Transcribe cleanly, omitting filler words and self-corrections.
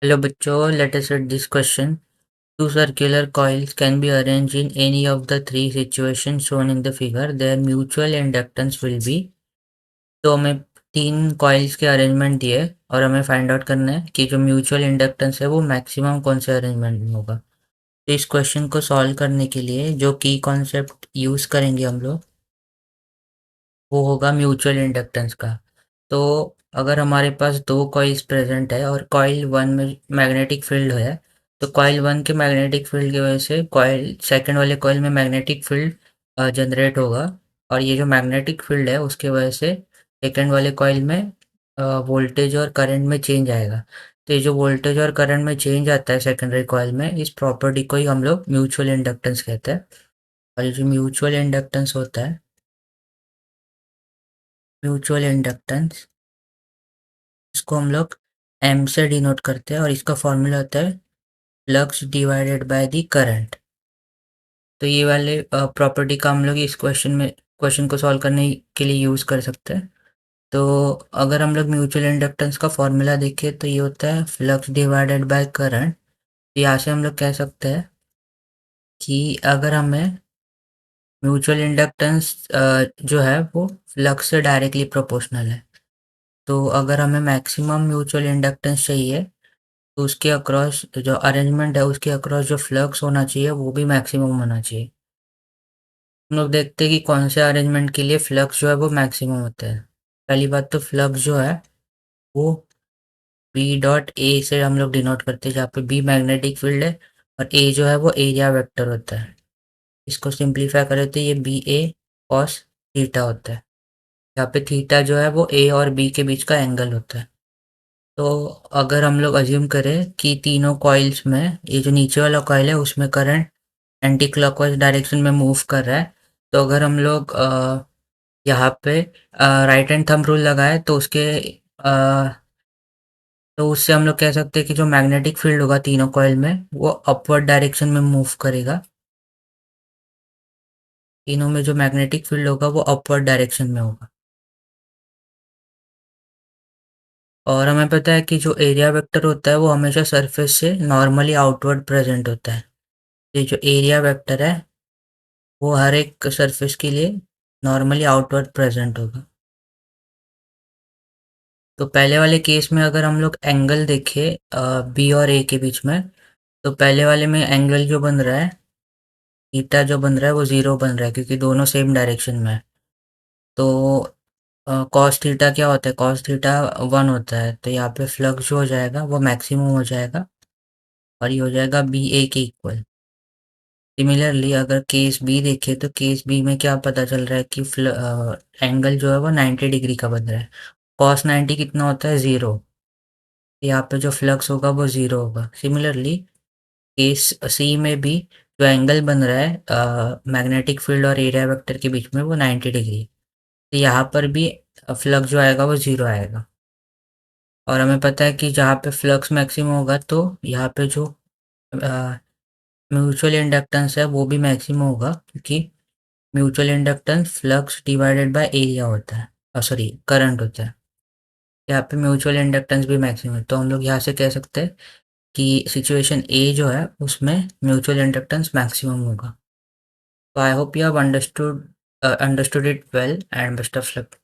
Hello bachcho, let us read this question. Two circular coils can be arranged in any of the three situations shown in the figure. Their mutual inductance will be. तो हमें तीन coils के arrangement दिए और हमें find out करना है कि जो म्यूचुअल इंडक्टेंस है वो मैक्सिमम कौन से अरेंजमेंट में होगा। तो इस क्वेश्चन को सॉल्व करने के लिए जो की कॉन्सेप्ट यूज़ करेंगे हम लोग वो होगा म्यूचुअल इंडक्टेंस का। तो अगर हमारे पास दो कॉइल्स प्रेजेंट है और कॉइल वन में मैग्नेटिक फील्ड है, तो कॉइल वन के मैग्नेटिक फील्ड की वजह से कॉइल सेकंड वाले कॉइल में मैग्नेटिक फील्ड जनरेट होगा। और ये जो मैग्नेटिक फील्ड है उसके वजह से सेकंड वाले कॉइल में वोल्टेज और करंट में चेंज आएगा। तो ये जो वोल्टेज और करंट में चेंज आता है सेकेंडरी कॉइल में, इस प्रॉपर्टी को ही हम लोग म्यूचुअल इंडक्टेंस कहते हैं। और ये जो म्यूचुअल इंडक्टेंस होता है, म्यूचुअल इंडक्टेंस इसको हम लोग एम से डिनोट करते हैं और इसका फॉर्मूला होता है flux divided by the current. तो ये वाले प्रॉपर्टी का हम लोग इस क्वेश्चन को सॉल्व करने के लिए यूज़ कर सकते हैं। तो अगर हम लोग म्यूचुअल इंडक्टेंस का फॉर्मूला देखें तो ये होता है फ्लक्स डिवाइडेड बाय करंट। यहाँ से हम लोग कह सकते हैं कि अगर हमें म्यूचुअल इंडक्टेंस जो है वो फ्लक्स से डायरेक्टली प्रोपोर्शनल है, तो अगर हमें मैक्सिमम म्यूचुअल इंडक्टेंस चाहिए तो उसके अक्रॉस जो अरेंजमेंट है उसके अक्रॉस जो फ्लक्स होना चाहिए वो भी मैक्सिमम होना चाहिए। हम लोग देखते हैं कि कौन से अरेंजमेंट के लिए फ्लक्स जो है वो मैक्सिमम होता है। पहली बात तो फ्लक्स जो है वो बी डॉट ए से हम लोग डिनोट करते हैं, जहाँ पे बी मैग्नेटिक फील्ड है और ए जो है वो एरिया वेक्टर होता है। इसको सिंप्लीफाई करें तो ये बी ए कॉस थीटा होता है, यहाँ पे थीटा जो है वो ए और बी के बीच का एंगल होता है। तो अगर हम लोग अज्यूम करें कि तीनों कॉइल्स में ये जो नीचे वाला कॉइल है उसमें करंट एंटी क्लॉकवाइज डायरेक्शन में मूव कर रहा है, तो अगर हम लोग यहाँ पे राइट हैंड थंब रूल लगाए तो तो उससे हम लोग कह सकते हैं कि जो मैग्नेटिक फील्ड होगा तीनों कॉइल में वो अपवर्ड डायरेक्शन में मूव करेगा। तीनों में जो मैग्नेटिक फील्ड होगा वो अपवर्ड डायरेक्शन में होगा। और हमें पता है कि जो एरिया वेक्टर होता है वो हमेशा सरफेस से नॉर्मली आउटवर्ड प्रेजेंट होता है। ये जो एरिया वेक्टर है वो हर एक सरफेस के लिए नॉर्मली आउटवर्ड प्रेजेंट होगा। तो पहले वाले केस में अगर हम लोग एंगल देखें बी और ए के बीच में, तो पहले वाले में एंगल जो बन रहा है थीटा जो बन रहा है वो ज़ीरो बन रहा है क्योंकि दोनों सेम डायरेक्शन में है। तो कॉस थीटा क्या होता है, कॉस थीटा वन होता है, तो यहाँ पे फ्लक्स जो हो जाएगा वो मैक्सिमम हो जाएगा और ये हो जाएगा बी ए के इक्वल। सिमिलरली अगर केस बी देखें तो केस बी में क्या पता चल रहा है कि एंगल जो है वो 90 डिग्री का बन रहा है। कॉस 90 कितना होता है, ज़ीरो। यहाँ पे जो फ्लक्स होगा वो ज़ीरो होगा। सिमिलरली केस सी में भी जो एंगल बन रहा है मैग्नेटिक फील्ड और एरिया वेक्टर के बीच में वो 90 डिग्री, तो यहाँ पर भी फ्लक्स जो आएगा वो ज़ीरो आएगा। और हमें पता है कि जहाँ पे फ्लक्स मैक्सिमम होगा तो यहाँ पे जो म्यूचुअल इंडक्टेंस है वो भी मैक्सिमम होगा क्योंकि mutual inductance flux divided by area होता है, सॉरी करंट होता है। यहाँ पे म्यूचुअल इंडक्टेंस भी मैक्सिमम है, तो हम लोग यहाँ से कह सकते हैं कि सिचुएशन ए जो है उसमें म्यूचुअल इंडक्टेंस मैक्सिमम होगा। So I hope you have understood it well and best of luck.